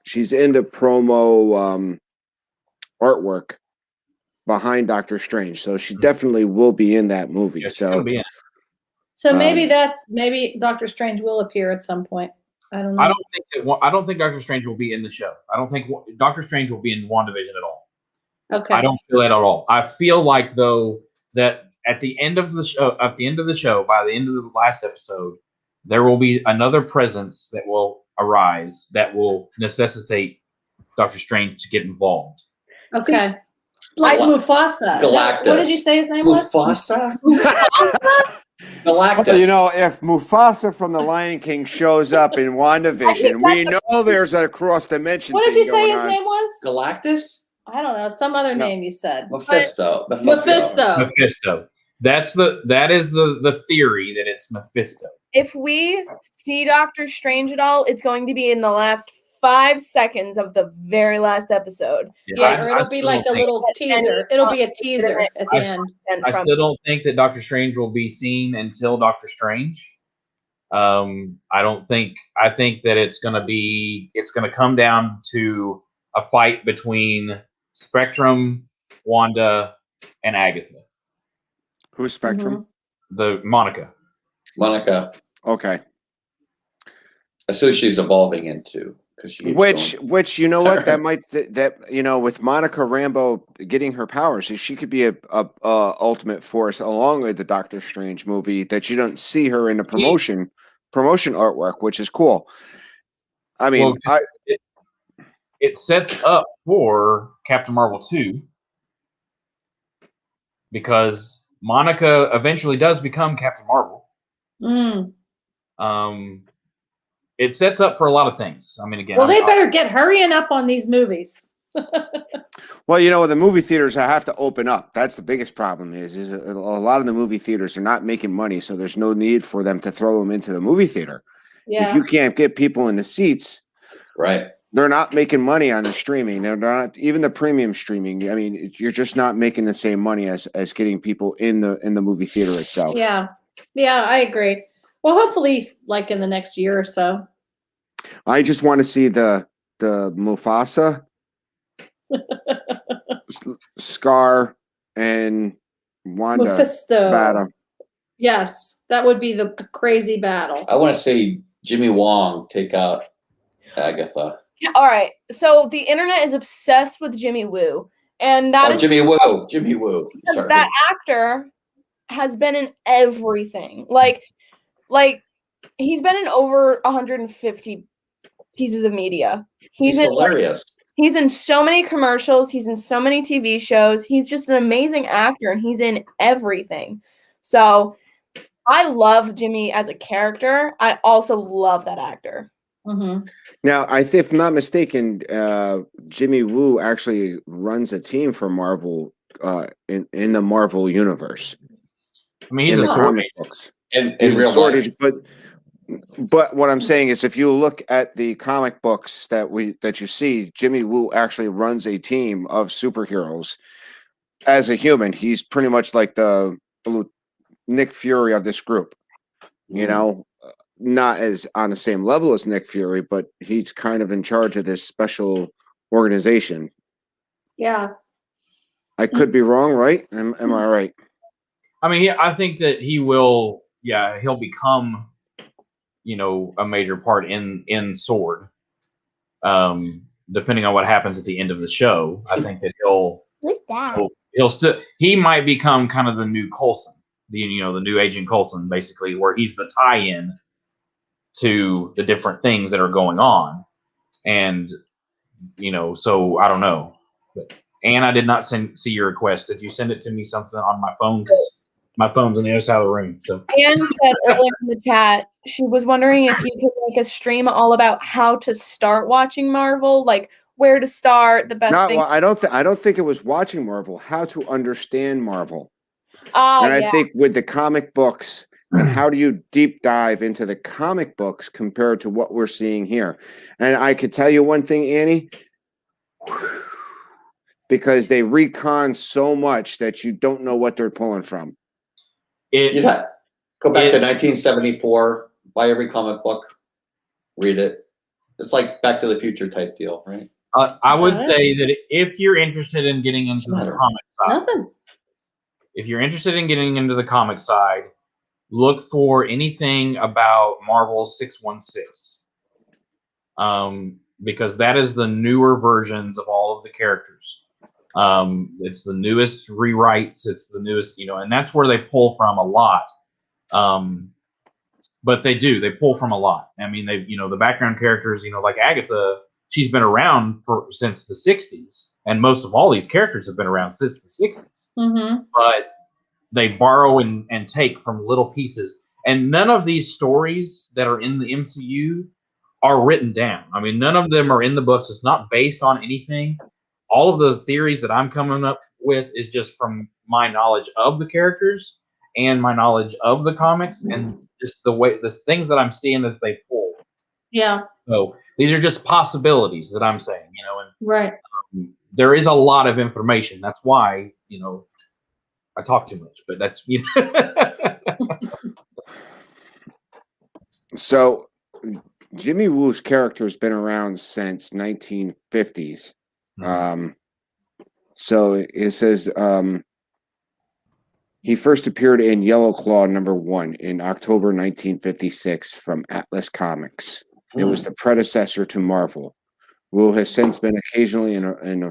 She's in the promo artwork behind Doctor Strange, so she definitely will be in that movie. Yeah, she's so, gonna be in it. So maybe Doctor Strange will appear at some point. I don't know. I don't think Doctor Strange will be in the show. I don't think Doctor Strange will be in WandaVision at all. Okay. I don't feel that at all. I feel like though that at the end of the show, by the end of the last episode, there will be another presence that will arise that will necessitate Doctor Strange to get involved. Okay. Like Mufasa. Galactus. What did you say his name was? Mufasa? well, Galactus. if Mufasa from The Lion King shows up in WandaVision, we know there's a cross dimension. What did you say going his on. name was? Galactus? I don't know. Some other name you said. Mephisto. Mephisto. Mephisto. That is the theory that it's Mephisto. If we see Doctor Strange at all, it's going to be in the last 5 seconds of the very last episode. Yeah, or it'll be like a little teaser. It'll be a teaser at the end. I still don't think that Doctor Strange will be seen until Doctor Strange. I think that it's going to come down to a fight between Spectrum, Wanda, and Agatha. Who's Spectrum? The Monica. Okay. That's who she's evolving into. Which you know what, that might with Monica Rambeau getting her powers, she could be a ultimate force along with the Doctor Strange movie that you don't see her in the promotion artwork, which is cool. I mean, it sets up for Captain Marvel 2 because Monica eventually does become Captain Marvel. It sets up for a lot of things. I mean, again, well, they better get hurrying up on these movies. Well, the movie theaters have to open up. That's the biggest problem. Is a lot of the movie theaters are not making money, so there's no need for them to throw them into the movie theater. Yeah. If you can't get people in the seats, right? They're not making money on the streaming. They're not even the premium streaming. I mean, you're just not making the same money as getting people in the movie theater itself. Yeah, I agree. Well, hopefully, like in the next year or so. I just want to see the Mufasa, Scar, and Wanda Mephisto battle. Yes, that would be the crazy battle. I want to see Jimmy Wong take out Agatha. All right, so the internet is obsessed with Jimmy Woo, and that is Jimmy Woo. Because that actor has been in everything. Like he's been in over 150 pieces of media. He's hilarious. He's in so many commercials. He's in so many TV shows. He's just an amazing actor, and he's in everything. So I love Jimmy as a character. I also love that actor. Mm-hmm. Now, if I'm not mistaken, Jimmy Woo actually runs a team for Marvel in the Marvel universe. I mean, he's in a the sword comic books. In real life. But what I'm saying is, if you look at the comic books that you see, Jimmy Woo actually runs a team of superheroes. As a human, he's pretty much like the Nick Fury of this group. You know, not as on the same level as Nick Fury, but he's kind of in charge of this special organization. Yeah. I could be wrong, right? Am I right? I mean, I think that he will. Yeah, he'll become, a major part in Sword. Depending on what happens at the end of the show, I think that he might become kind of the new Coulson, the new Agent Coulson, basically, where he's the tie-in to the different things that are going on, and so I don't know. But Anne, I did not see your request. Did you send it to me something on my phone? Because my phone's on the other side of the room. So Anne said earlier in the chat she was wondering if you could make a stream all about how to start watching Marvel, like where to start, the best thing. Well, I don't think it was watching Marvel, how to understand Marvel. I think with the comic books and how do you deep dive into the comic books compared to what we're seeing here. And I could tell you one thing, Annie, because they recon so much that you don't know what they're pulling from. Go back to 1974, buy every comic book, read it. It's like Back to the Future type deal, right? I would say that if you're interested in getting into the comic side, if you're interested in getting into the comic side, look for anything about Marvel 616. Because that is the newer versions of all of the characters. It's the newest rewrites. It's the newest, and that's where they pull from a lot. But they pull from a lot. I mean, the background characters, like Agatha, she's been around since the 60s. And most of all these characters have been around since the 60s. Mm-hmm. But they borrow and take from little pieces. And none of these stories that are in the MCU are written down. I mean, none of them are in the books. It's not based on anything. All of the theories that I'm coming up with is just from my knowledge of the characters and my knowledge of the comics and just the things that I'm seeing that they pull. Yeah. So these are just possibilities that I'm saying, and right. There is a lot of information. That's why, I talk too much, but that's, So Jimmy Woo's character has been around since 1950s. So it says he first appeared in Yellow Claw #1 in October 1956 from Atlas Comics. It was the predecessor to Marvel. Wu has since been occasionally in a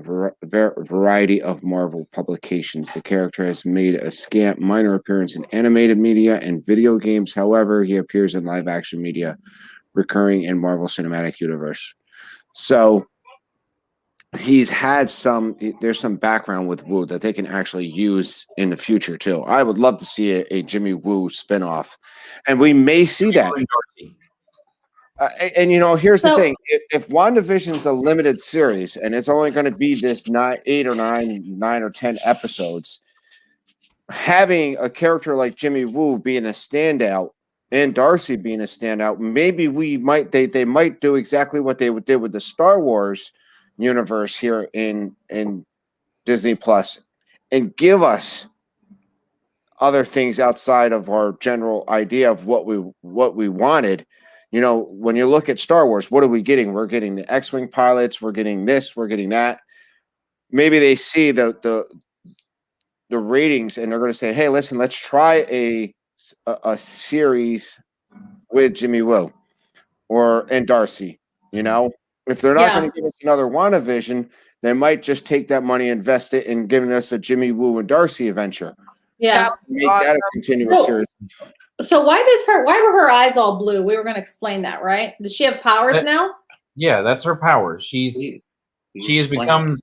variety of Marvel publications. The character has made a scant minor appearance in animated media and video games. However, he appears in live-action media, recurring in Marvel Cinematic Universe. So he's had there's some background with Wu that they can actually use in the future too. I would love to see a Jimmy Woo spinoff, and we may see that. And here's the thing: if WandaVision's a limited series and it's only going to be this 9 or 10 episodes, having a character like Jimmy Woo being a standout and Darcy being a standout, maybe they might do exactly what they did with the Star Wars universe here in Disney Plus, and give us other things outside of our general idea of what we wanted. When you look at Star Wars, what are we getting? We're getting the X-Wing pilots, we're getting this, we're getting that. Maybe they see the ratings and they're going to say, hey, listen, let's try a series with Jimmy Woo and Darcy. If they're not going to give us another WandaVision, they might just take that money, invest it in giving us a Jimmy Woo and Darcy adventure. Yeah. Make that a continuous series. So why were her eyes all blue? We were going to explain that, right? Does she have powers now? Yeah, that's her powers. She's become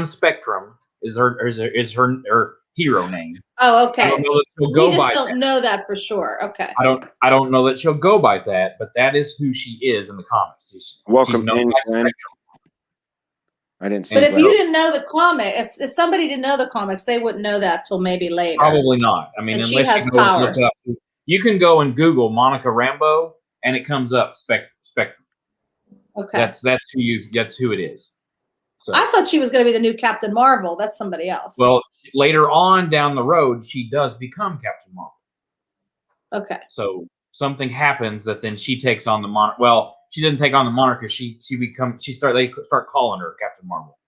Spectrum is her hero name. Oh, okay. I don't know that she'll go we by just don't that. know that for sure. Okay. I don't know that she'll go by that, but that is who she is in the comics. Welcome she's known in, by Glen. Spectrum. I didn't see. But if you didn't know the comic, if somebody didn't know the comics, they wouldn't know that till maybe later. Probably not. I mean, And she unless has you go and powers. look up. You can go and Google Monica Rambeau, and it comes up Spectrum. Okay. That's who it is. So I thought she was going to be the new Captain Marvel. That's somebody else. well, later on down the road, she does become Captain Marvel. Okay. So something happens that then she takes on the moniker. Well, she didn't take on the moniker. They start calling her Captain Marvel.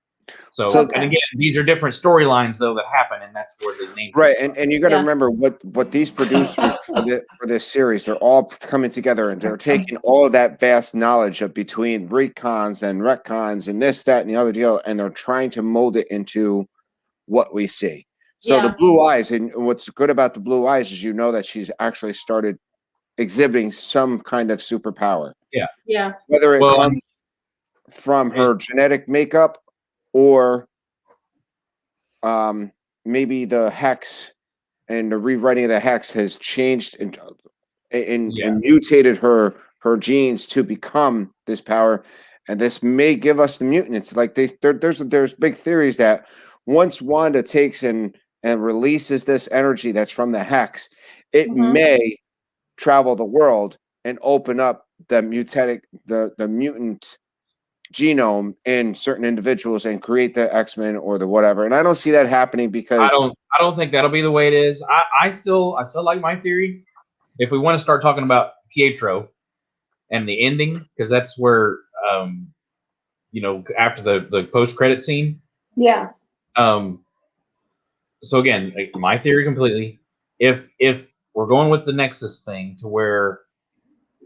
So and again, these are different storylines though that happen, and that's where the name. Right, and you got to remember what these producers for this series, they're all coming together and they're taking all of that vast knowledge of between recons and retcons and this, that, and the other deal, and they're trying to mold it into what we see. So the blue eyes, and what's good about the blue eyes is that she's actually started exhibiting some kind of superpower. Yeah. Whether it comes from her genetic makeup or maybe the hex and the rewriting of the hex has changed and mutated her genes to become this power, and this may give us the mutants. Like there's big theories that once Wanda takes and releases this energy that's from the hex, it may travel the world and open up the mutant genome in certain individuals and create the X-Men or the whatever. And I don't see that happening because I don't think that'll be the way it is. I still like my theory. If we want to start talking about Pietro and the ending, because that's where after the post-credit scene. Yeah. So again, my theory completely. If we're going with the Nexus thing to where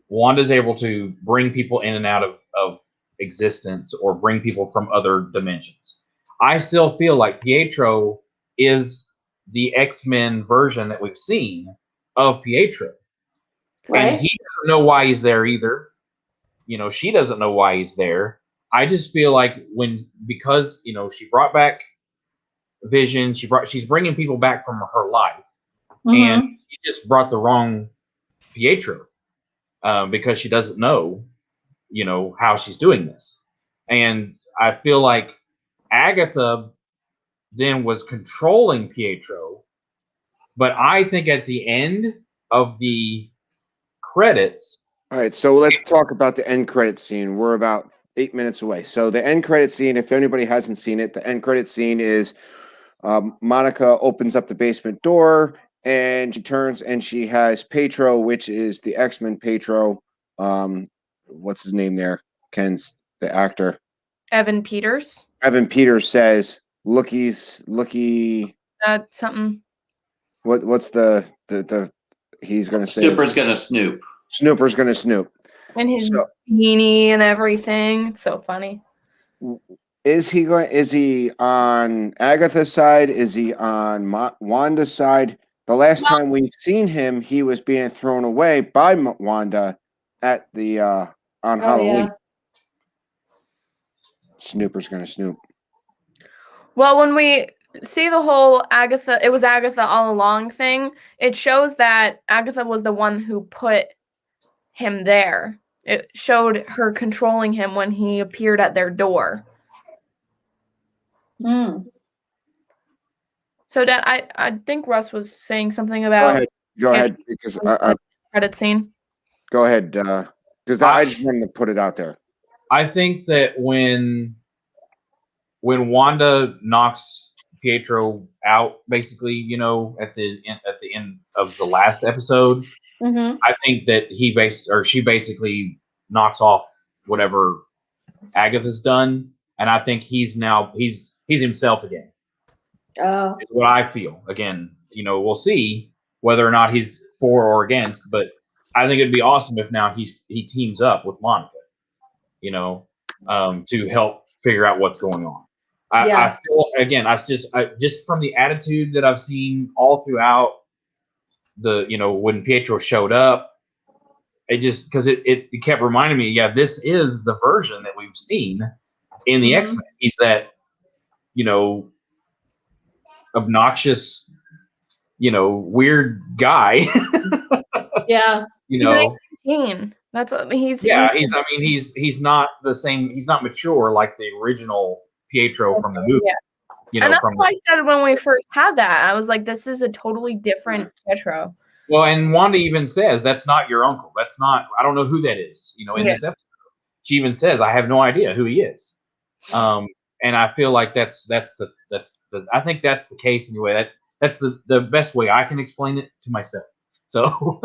Wanda's able to bring people in and out of existence or bring people from other dimensions, I still feel like Pietro is the X-Men version that we've seen of Pietro. Right. And he doesn't know why he's there either. She doesn't know why he's there. I just feel like because she brought back Vision, she's bringing people back from her life, and she just brought the wrong Pietro because she doesn't know, how she's doing this. And I feel like Agatha then was controlling Pietro, but I think at the end of the credits. All right, so let's talk about the end credit scene. We're about 8 minutes away. So the end credit scene, if anybody hasn't seen it, the end credit scene is Monica opens up the basement door and she turns and she has Pietro, which is the X-Men Pietro, what's his name there? Ken's the actor. Evan Peters. Evan Peters says, looky. Something. What's the he's gonna say Snooper's gonna snoop. Snooper's gonna snoop. And his beanie and everything. It's so funny. Is he on Agatha's side? Is he on Wanda's side? The last time we've seen him, he was being thrown away by Wanda at the on Halloween. Yeah. Snooper's gonna snoop. Well, when we see the whole Agatha, it was Agatha all along thing, it shows that Agatha was the one who put him there. It showed her controlling him when he appeared at their door. Mm. So, Dad, I think Russ was saying something about Go ahead, because I credit scene. go ahead, because I just wanted to put it out there. I think that when Wanda knocks Pietro out, basically, you know, at the end of the last episode, Mm-hmm. I think that she basically knocks off whatever Agatha's done, and I think he's himself again. Oh. Is what I feel. Again, you know, we'll see whether or not he's for or against, but I think it'd be awesome if now he teams up with Monica, you know, to help figure out what's going on. I feel, again, just from the attitude that I've seen all throughout when Pietro showed up, because it kept reminding me, this is the version that we've seen in the X-Men. He's that, obnoxious, weird guy. Yeah. He's 19. He's not the same. He's not mature like the original Pietro from the movie. Yeah. And that's why I said when we first had that, I was like, this is a totally different Pietro. Well, and Wanda even says, that's not your uncle. That's not, I don't know who that is, in this episode. She even says, I have no idea who he is. And I feel like that's the I think that's the case anyway. That's the best way I can explain it to myself. So,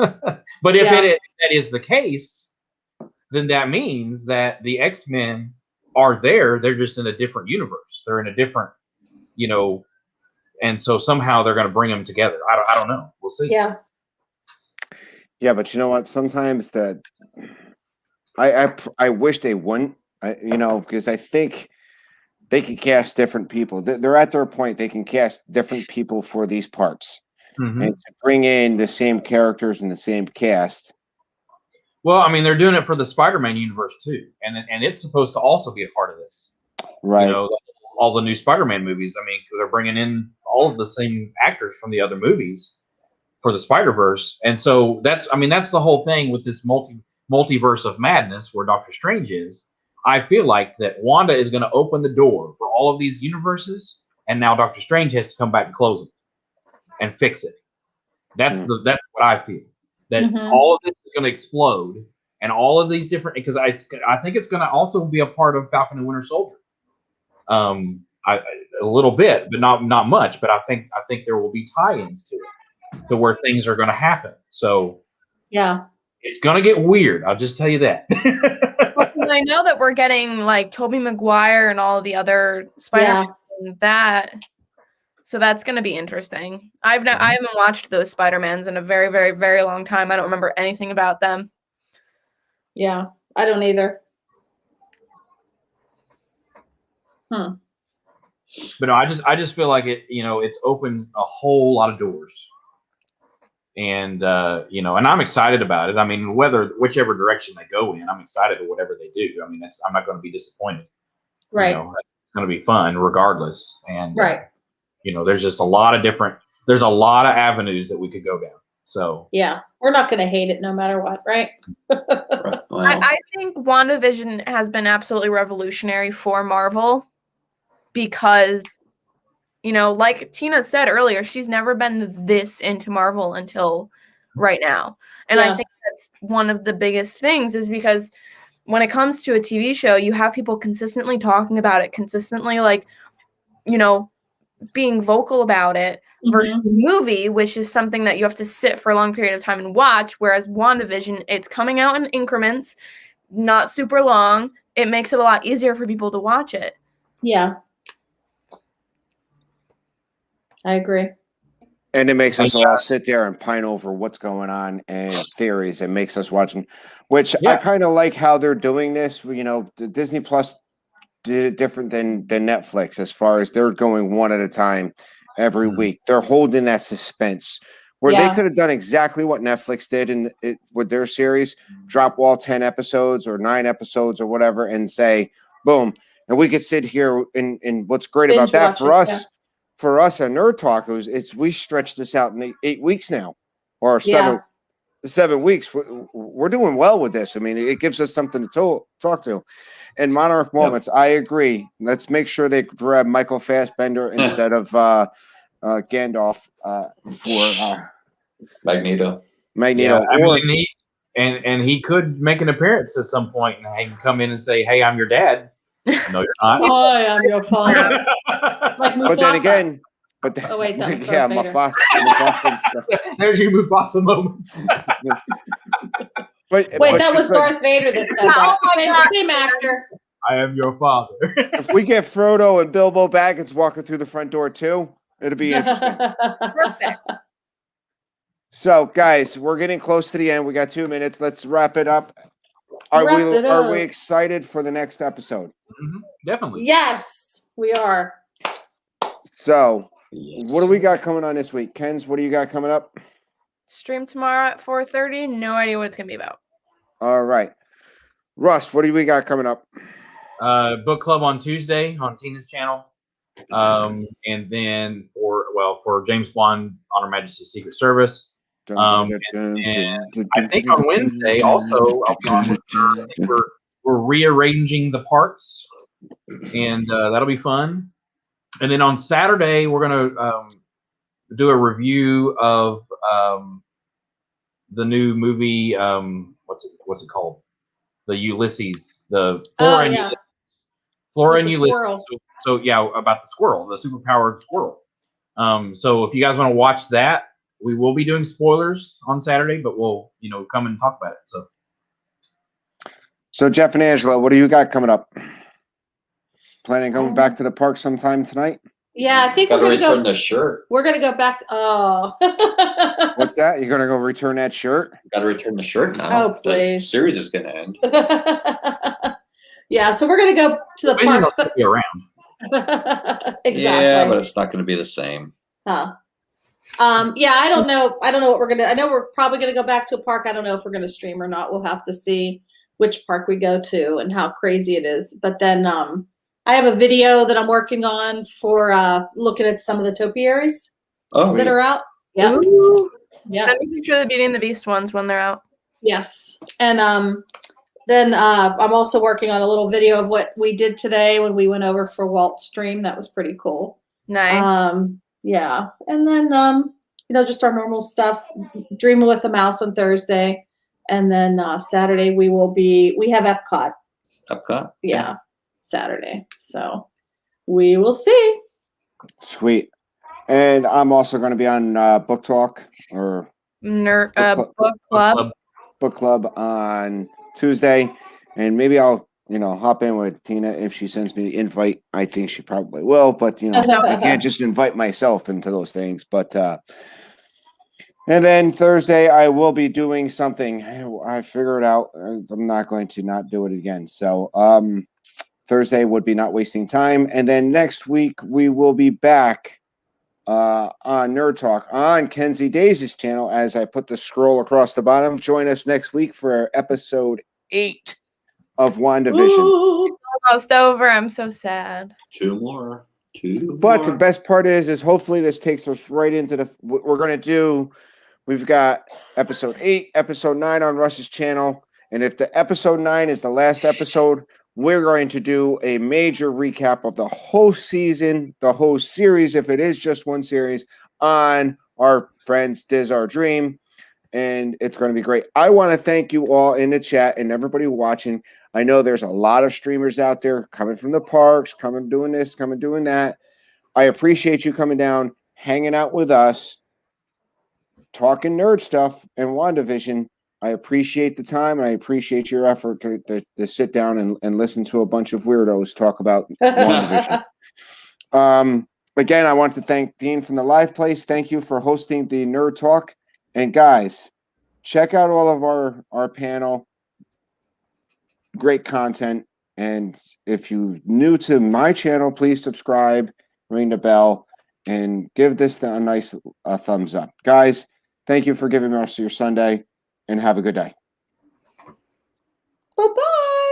but if that is the case, then that means that the X-Men are there. They're just in a different universe. They're in a different, and so somehow they're going to bring them together. I don't know. We'll see. Yeah. Yeah, but you know what? Sometimes I wish they wouldn't. Because I think they can cast different people. They're at their point. They can cast different people for these parts, and to bring in the same characters and the same cast. Well, I mean, they're doing it for the Spider-Man universe too, and it's supposed to also be a part of this, right? All the new Spider-Man movies. I mean, they're bringing in all of the same actors from the other movies for the Spider-Verse, and so that's the whole thing with this multiverse of madness where Doctor Strange is. I feel like that Wanda is going to open the door for all of these universes, and now Doctor Strange has to come back and close it and fix it. That's what I feel. That all of this is going to explode, and all of these different, because I think it's going to also be a part of Falcon and Winter Soldier. A little bit, but not much. But I think there will be tie-ins to where things are going to happen. So it's going to get weird. I'll just tell you that. Well, I know that we're getting like Tobey Maguire and all the other Spider-Man so that's going to be interesting. I haven't watched those Spider-Mans in a very, very, very long time. I don't remember anything about them. Yeah, I don't either. But no, I just feel like it, it's opened a whole lot of doors. And and I'm excited about it. I mean, whichever direction they go in, I'm excited at whatever they do. I mean, I'm not going to be disappointed. Right. It's going to be fun regardless. And there's just there's a lot of avenues that we could go down. So yeah, we're not going to hate it no matter what, right? Well, I think WandaVision has been absolutely revolutionary for Marvel because, like Tina said earlier, she's never been this into Marvel until right now. And I think that's one of the biggest things is because when it comes to a TV show, you have people consistently talking about it, consistently being vocal about it. versus the movie, which is something that you have to sit for a long period of time and watch. Whereas WandaVision, it's coming out in increments, not super long. It makes it a lot easier for people to watch it. Yeah. I agree. And it makes us all sit there and pine over what's going on and theories. It makes us watch them, which I kind of like how they're doing this. You know, the Disney Plus did it different than Netflix as far as they're going one at a time every week. They're holding that suspense where they could have done exactly what Netflix did with their series, drop all 10 episodes or 9 episodes or whatever and say, boom. And we could sit here and what's great about that for us. Yeah. For us at Nerd Talk, we stretched this out in 8 weeks now, or 7 weeks. We're doing well with this. I mean, it gives us something to talk to. And Monarch Moments, I agree. Let's make sure they grab Michael Fassbender instead of Gandalf for Magneto. Magneto. Yeah, I mean, he could make an appearance at some point and he can come in and say, "Hey, I'm your dad." No, you're not. I am your father. Like Mufasa. But then again, oh wait, that was Mufasa. There's your Mufasa moment. Wait, that was Darth Vader that said that. Same actor. I am your father. If we get Frodo and Bilbo Baggins walking through the front door too, it'll be interesting. Perfect. So, guys, we're getting close to the end. We got 2 minutes. Let's wrap it up. Are we excited for the next episode? Mm-hmm. Definitely. Yes, we are. So, what do we got coming on this week? Kenz, what do you got coming up? Stream tomorrow at 4:30. No idea what it's going to be about. All right. Russ, what do we got coming up? Book club on Tuesday on Tina's channel. And then for James Bond on Her Majesty's Secret Service. And I think on Wednesday also I'll be on. I think we're rearranging the parts, and that'll be fun. And then on Saturday we're gonna do a review of the new movie. What's it called? The Ulysses. The Flora and Ulysses. So yeah, about the squirrel, the superpowered squirrel. So if you guys want to watch that, we will be doing spoilers on Saturday, but we'll come and talk about it. So Jeff and Angela, what do you got coming up? Planning on going back to the park sometime tonight? Yeah, I think we're going to return the shirt. We're going to go back to What's that? You're going to go return that shirt? Got to return the shirt now. Oh, please. The series is going to end. Yeah, so we're going to go to the parks. But be around. Exactly. Yeah, but it's not going to be the same. Huh. Yeah, I don't know what we're going to. I know we're probably going to go back to a park. I don't know if we're going to stream or not. We'll have to see which park we go to and how crazy it is. But then I have a video that I'm working on for looking at some of the topiaries that are out. Yeah. Yeah. Send me a picture of the Beauty and the Beast ones when they're out. Yes. And then I'm also working on a little video of what we did today when we went over for Walt's stream. That was pretty cool. Nice. Yeah. And then, just our normal stuff, Dreaming with a Mouse on Thursday. And then Saturday we have Epcot. Epcot? Yeah. Saturday. So we will see. Sweet. And I'm also going to be on Book Talk or Book Club on Tuesday. And maybe I'll, hop in with Tina if she sends me the invite. I think she probably will, but I can't just invite myself into those things. But and then Thursday I will be doing something. I figured out. I'm not going to not do it again. So Thursday would be not wasting time. And then next week we will be back on Nerd Talk on Kenzie Days' channel as I put the scroll across the bottom. Join us next week for episode 8 of WandaVision. Ooh, almost over. I'm so sad. 2 more. But the best part is hopefully this takes us right into what we're going to do. We've got episode 8, episode 9 on Russ's channel. And if the episode 9 is the last episode, we're going to do a major recap of the whole season, the whole series, if it is just one series, on our friends Diz Our Dream. And it's going to be great. I want to thank you all in the chat and everybody watching. I know there's a lot of streamers out there coming from the parks, coming doing this, coming doing that. I appreciate you coming down, hanging out with us, talking nerd stuff and WandaVision. I appreciate the time, and I appreciate your effort to sit down and listen to a bunch of weirdos talk about WandaVision. Again, I want to thank Dean from the Live Place. Thank you for hosting the Nerd Talk. And guys, check out all of our panel. Great content. And if you're new to my channel, please subscribe, ring the bell, and give this a nice thumbs up. Guys, thank you for giving us your Sunday, and have a good day. Bye-bye.